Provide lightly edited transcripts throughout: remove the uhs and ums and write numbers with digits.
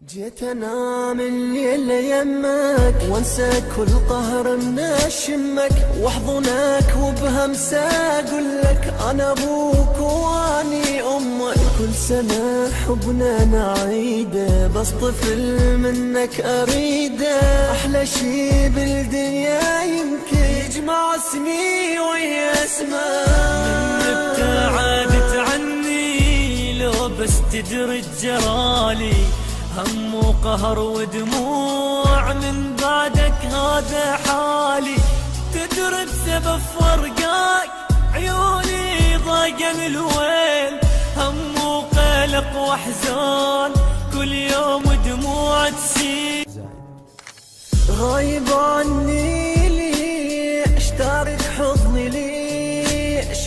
جيت انام الليل يمك وانسى كل قهر من اشمك واحضنك وبهمسة اقول لك انا ابوك واني امك. كل سنة حبنا نعيده بس طفل منك اريده. احلى شي بالدنيا يمكن يجمع اسمي ويا اسمك. من ابتعدت عني لو بس تدري جرالي هم وقهر ودموع من بعدك هذا حالي. تدري بسبب فرقاك عيوني ضاقن الويل هم وقلق واحزان كل يوم دموع تسيل. غايب عني ليش تارك حضني ليش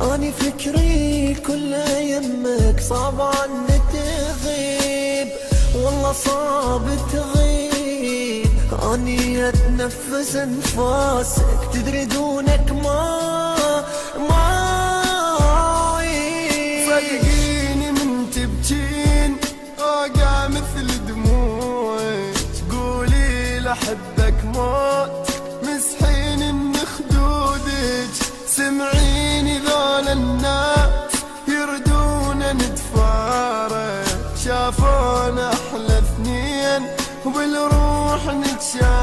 اني فكري كله يمك صعب عني تغيب والله صعب تغيب. اني اتنفس انفاسك تدري دونك ما اعيش. صدقيني من تبكين اوقع مثل دموعك تقولي لحبك موت مسحين من خدودك. سمعيني ذول الناس يردون نتفارق شافونا احلى اثنين وبالروح نتشارك.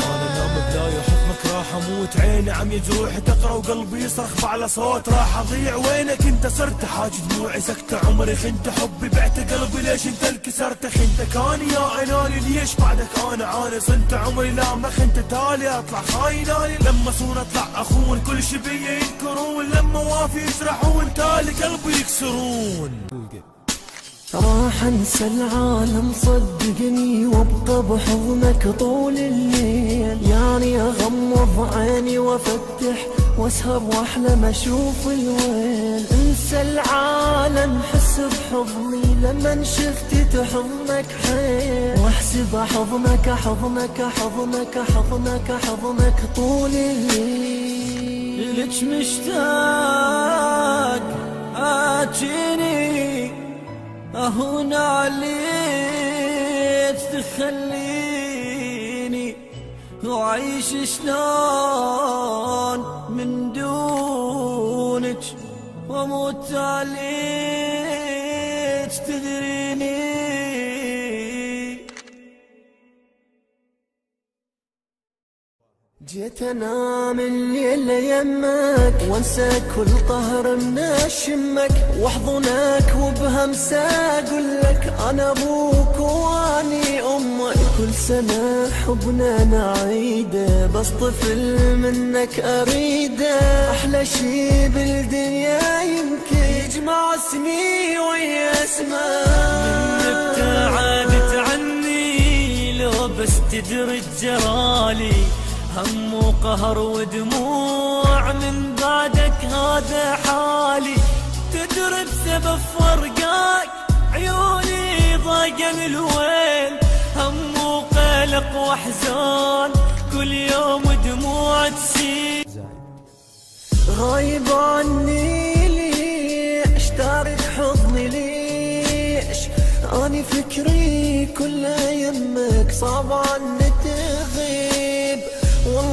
انا نام بلاي حكمك راح اموت عيني عم يجروح تقرا وقلبي يصرخ بعلى صوت راح اضيع. وينك انت صرت حاج دموعي سكت عمري خنت حبي بعت قلبي ليش انت انكسرت خنتكاني يا عناني ليش بعدك انا عاني صنت عمري لا ما خنت تالي اطلع خايناني لما صون اطلع اخون كل شي بيا ينكرون لما وافي يجرحون تالي قلبي يكسرون. راح انسى العالم صدقني وابقى بحضنك طول الليل. يعني اغمض عيني وافتح واسهر واحلم اشوف الويل. انسى العالم حس بحضني لما شفتي تحضنك حيل واحسب حضنك حضنك حضنك حضنك حضنك طول الليل. لك مشتاق اجيني اهون عليك تخليني وعيش شلون من دونك واموت عليك تدريني. جيت انام الليل يمك وانسى كل قهر من اشمك واحضنك وبهمسة اقول لك انا ابوك واني امك. كل سنة حبنا نعيده بس طفل منك اريده. احلى شي بالدنيا يمكن يجمع اسمي ويا اسمك. من ابتعدت عني لو بس تدري جرالي هم وقهر ودموع من بعدك هذا حالي. تدري بسبب فرقاك عيوني ضاقن الويل هم وقلق واحزان كل يوم دموع تسيل. غايب عني ليش تارك حضني ليش اني فكري كله يمك صعب عني